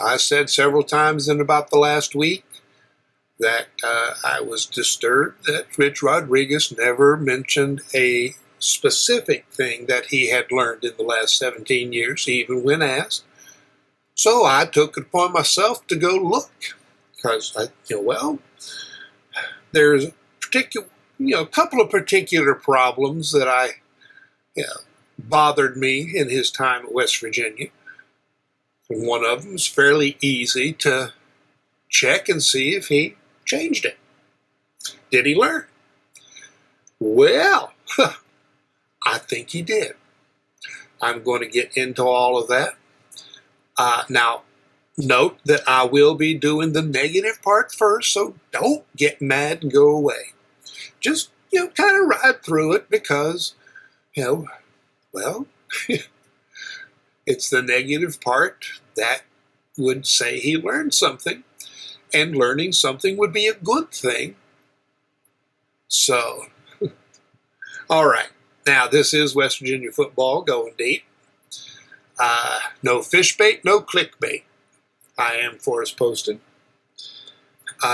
I said several times in about the last week that I was disturbed that Rich Rodriguez never mentioned a specific thing that he had learned in the last 17 years, even when asked. So I took it upon myself to go look, because there's a couple of particular problems that bothered me in his time at West Virginia. And one of them is fairly easy to check and see if he changed it. Did he learn? Well, I think he did. I'm going to get into all of that. Now, note that I will be doing the negative part first, so don't get mad and go away. Just, kind of ride through it because, it's the negative part that would say he learned something, and learning something would be a good thing. So, all right. Now, this is West Virginia football going deep. No fish bait, no clickbait. I am Forrest Poston.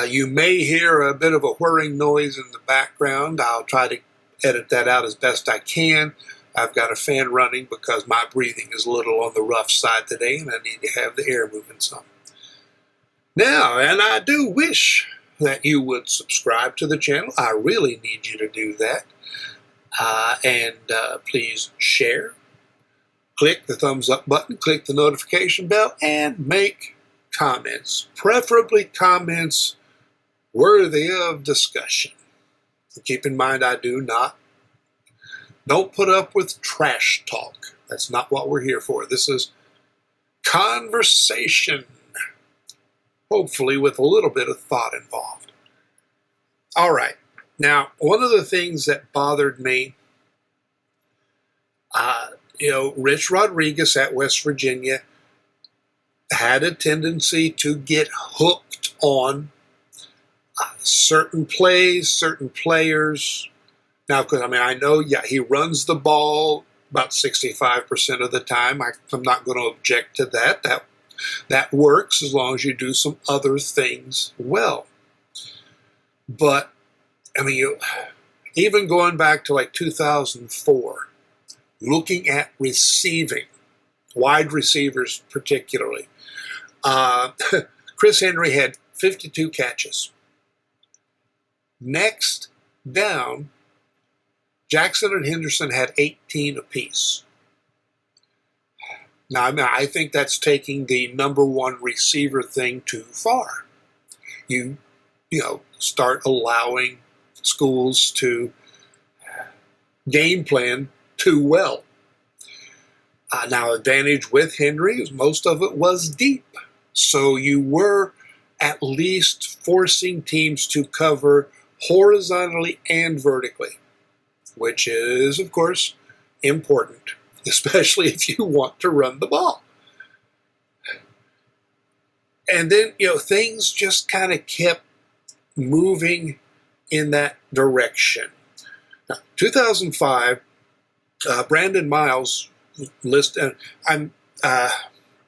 You may hear a bit of a whirring noise in the background. I'll try to edit that out as best I can. I've got a fan running because my breathing is a little on the rough side today, and I need to have the air moving some. Now, and I do wish that you would subscribe to the channel. I really need you to do that. And please share. Click the thumbs up button, click the notification bell, and make comments. Preferably comments worthy of discussion. Keep in mind, I don't put up with trash talk. That's not what we're here for. This is conversation, hopefully with a little bit of thought involved. All right. Now, one of the things that bothered me, Rich Rodriguez at West Virginia had a tendency to get hooked on certain plays, certain players. Now, because I know, he runs the ball about 65% of the time. I'm not going to object to that. That works as long as you do some other things well. But even going back to 2004, looking at receiving, wide receivers particularly, Chris Henry had 52 catches. Next down, Jackson and Henderson had 18 apiece. Now, I think that's taking the number one receiver thing too far. You start allowing schools to game plan too well. Now, advantage with Henry is most of it was deep. So you were at least forcing teams to cover horizontally and vertically, which is, of course, important, especially if you want to run the ball. And then, things just kind of kept moving in that direction. Now, 2005, Brandon Miles listed, I'm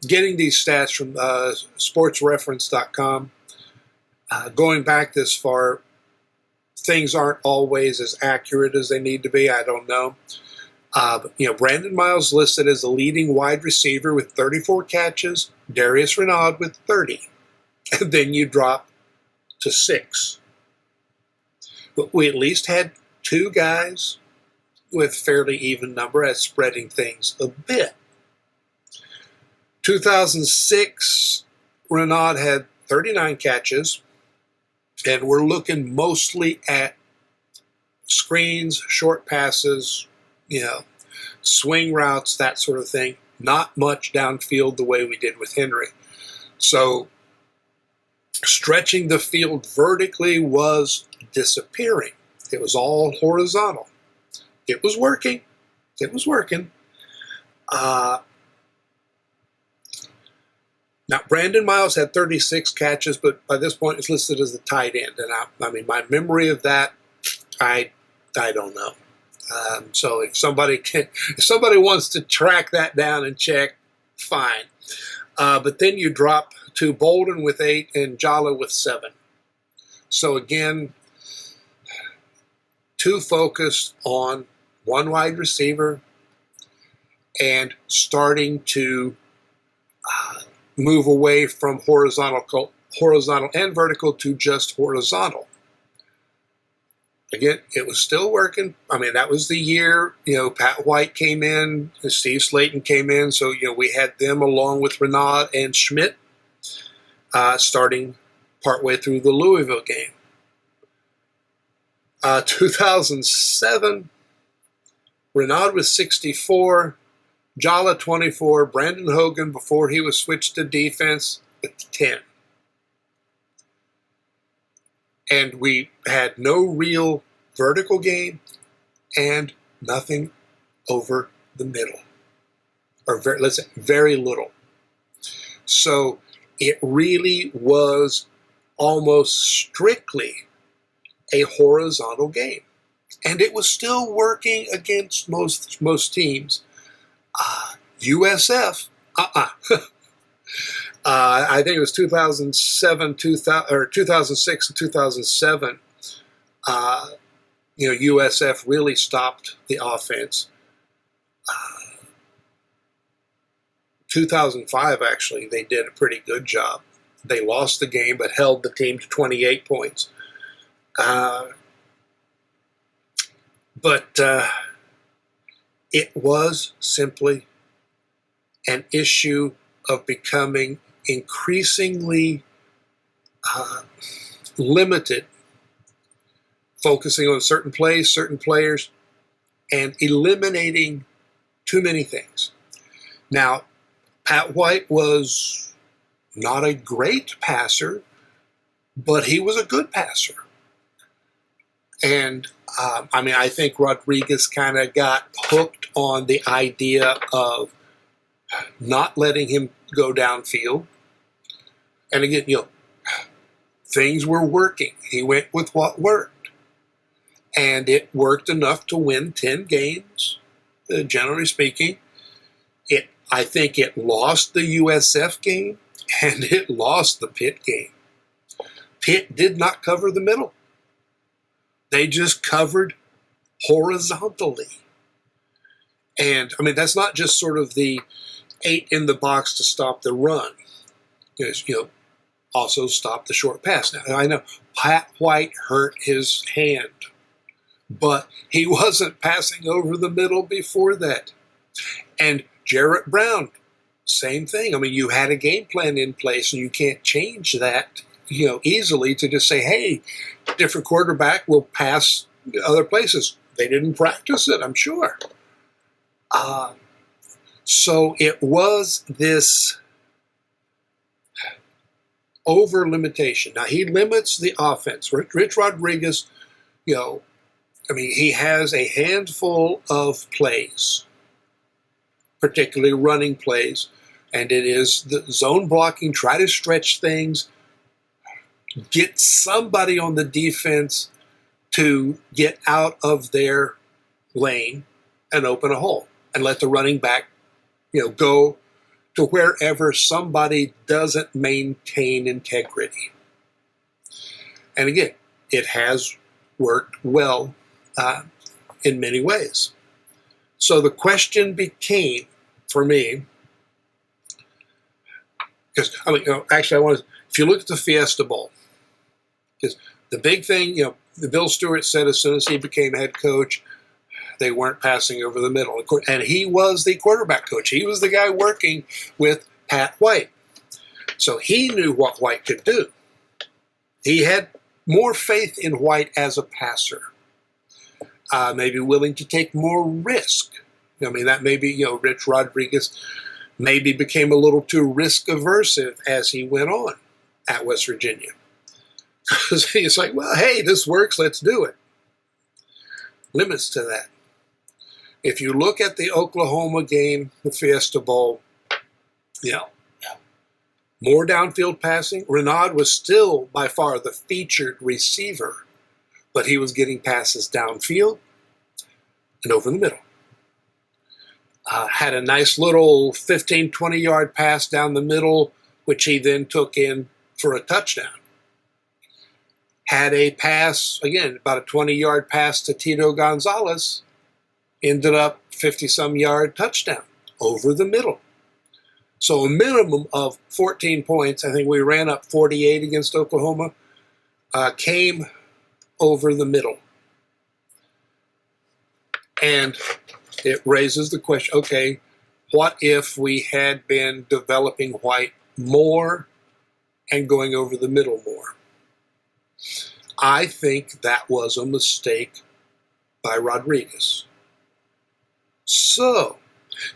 getting these stats from sportsreference.com. Going back this far, things aren't always as accurate as they need to be. I don't know. But, Brandon Miles listed as the leading wide receiver with 34 catches, Darius Reynaud with 30. And then you drop to 6. But we at least had 2 guys with fairly even number at spreading things a bit. 2006, Reynaud had 39 catches, and we're looking mostly at screens, short passes, swing routes, that sort of thing. Not much downfield the way we did with Henry. So stretching the field vertically was disappearing. It was all horizontal. It was working. It was working. Now, Brandon Miles had 36 catches, but by this point it's listed as a tight end. And my memory of that, I don't know. So if somebody wants to track that down and check, fine. But then you drop to Bolden with 8 and Jala with 7. So again, too focused on one wide receiver and starting to move away from horizontal and vertical to just horizontal. Again, it was still working. I mean, that was the year, Pat White came in, Steve Slayton came in. So, we had them along with Reynaud and Schmidt starting partway through the Louisville game. 2007, Reynaud was 64, Jala 24, Brandon Hogan, before he was switched to defense, at 10. And we had no real vertical game and nothing over the middle, or very little. So it really was almost strictly a horizontal game, and it was still working against most teams. USF, I think it was 2006 and 2007. USF really stopped the offense. 2005, actually, they did a pretty good job. They lost the game, but held the team to 28 points. But it was simply an issue of becoming increasingly limited, focusing on certain plays, certain players, and eliminating too many things. Now, Pat White was not a great passer, but he was a good passer. And I think Rodriguez kind of got hooked on the idea of not letting him go downfield. And again, things were working. He went with what worked. And it worked enough to win 10 games, generally speaking. I think it lost the USF game, and it lost the Pitt game. Pitt did not cover the middle. They just covered horizontally. And, that's not just sort of the 8 in the box to stop the run. Also stop the short pass. Now, I know Pat White hurt his hand, but he wasn't passing over the middle before that. And Jarrett Brown, same thing. You had a game plan in place, and you can't change that, easily to just say, hey, different quarterback will pass other places. They didn't practice it, I'm sure. So it was this over limitation. Now, he limits the offense. Rich Rodriguez, he has a handful of plays, particularly running plays, and it is the zone blocking, try to stretch things, get somebody on the defense to get out of their lane and open a hole, and let the running back, go to wherever somebody doesn't maintain integrity. And again, it has worked well in many ways. So the question became, for me, because, if you look at the Fiesta Bowl, because the big thing, the Bill Stewart said as soon as he became head coach, they weren't passing over the middle. And he was the quarterback coach. He was the guy working with Pat White. So he knew what White could do. He had more faith in White as a passer. Maybe willing to take more risk. That maybe, Rich Rodriguez maybe became a little too risk-aversive as he went on at West Virginia. Because he's like, well, hey, this works, let's do it. Limits to that. If you look at the Oklahoma game, the Fiesta Bowl, more downfield passing. Reynaud was still by far the featured receiver, but he was getting passes downfield and over the middle. Had a nice little 15, 20-yard pass down the middle which he then took in for a touchdown. Had a pass, again, about a 20-yard pass to Tito Gonzalez, ended up 50-some yard touchdown over the middle. So a minimum of 14 points. I think we ran up 48 against Oklahoma, came over the middle. And it raises the question, okay, what if we had been developing White more and going over the middle more? I think that was a mistake by Rodriguez. So,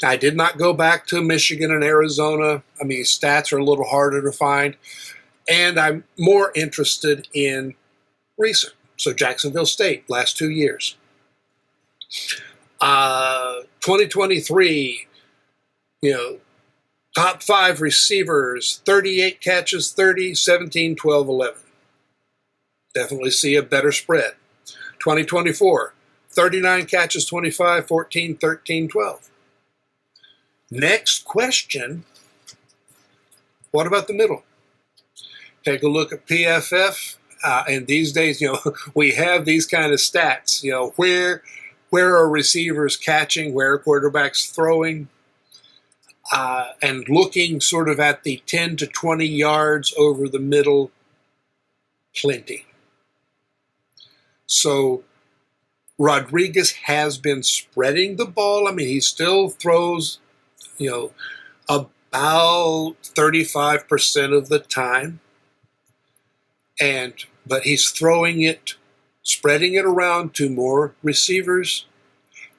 I did not go back to Michigan and Arizona. I mean, stats are a little harder to find. And I'm more interested in recent. So, Jacksonville State, last 2 years. 2023, top 5 receivers, 38 catches, 30, 17, 12, 11. Definitely see a better spread. 2024, 39 catches, 25, 14, 13, 12. Next question, what about the middle? Take a look at PFF, and these days, we have these kind of stats, where are receivers catching, where are quarterbacks throwing, and looking sort of at the 10 to 20 yards over the middle, plenty. So Rodriguez has been spreading the ball. I mean, he still throws, about 35% of the time. But he's throwing it, spreading it around to more receivers,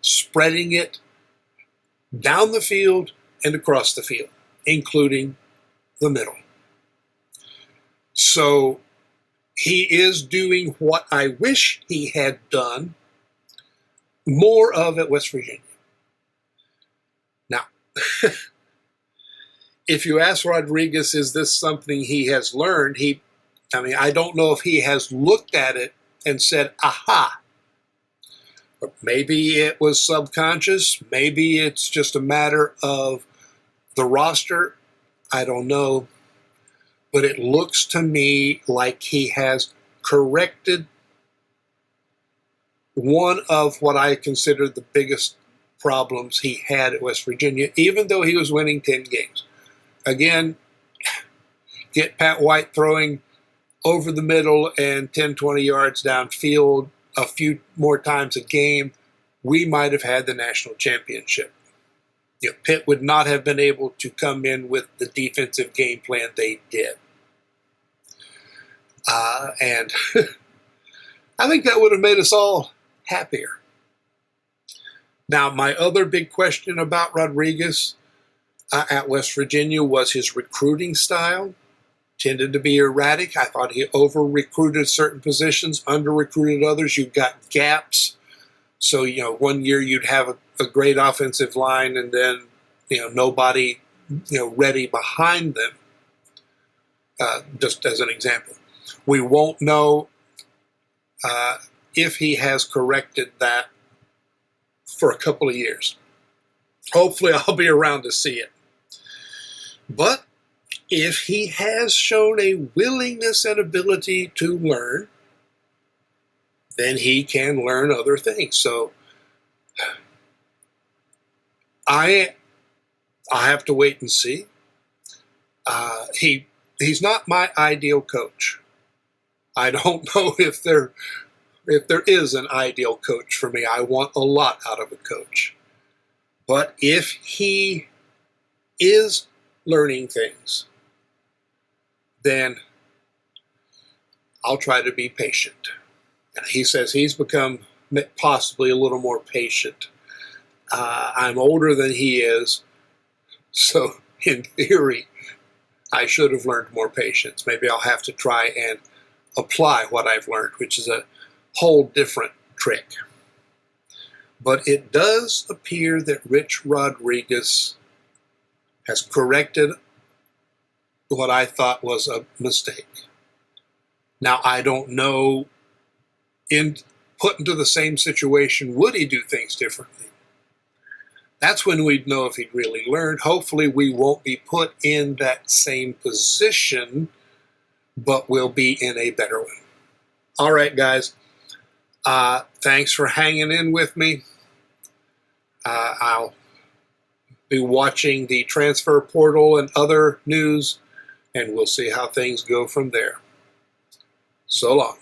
spreading it down the field and across the field, including the middle. So he is doing what I wish he had done more of at West Virginia. Now, if you ask Rodriguez, is this something he has learned? I don't know if he has looked at it and said, aha. Or maybe it was subconscious. Maybe it's just a matter of the roster. I don't know. But it looks to me like he has corrected one of what I consider the biggest problems he had at West Virginia, even though he was winning 10 games. Again, get Pat White throwing over the middle and 10, 20 yards downfield a few more times a game, we might have had the national championship. Pitt would not have been able to come in with the defensive game plan they did. And I think that would have made us all happier. Now, my other big question about Rodriguez at West Virginia was his recruiting style. Tended to be erratic. I thought he over-recruited certain positions, under-recruited others. You've got gaps. So, 1 year you'd have a great offensive line and then, nobody, ready behind them, just as an example. We won't know if he has corrected that for a couple of years. Hopefully I'll be around to see it. But if he has shown a willingness and ability to learn, then he can learn other things. So I have to wait and see. He's not my ideal coach. I don't know if there is an ideal coach for me. I want a lot out of a coach. But if he is learning things, then I'll try to be patient. He says he's become possibly a little more patient. I'm older than he is, so in theory, I should have learned more patience. Maybe I'll have to try and apply what I've learned, which is a whole different trick. But it does appear that Rich Rodriguez has corrected what I thought was a mistake. Now, I don't know, put into the same situation, would he do things differently? That's when we'd know if he'd really learned. Hopefully we won't be put in that same position, but we'll be in a better one. All right, guys. Thanks for hanging in with me. I'll be watching the transfer portal and other news, and we'll see how things go from there. So long.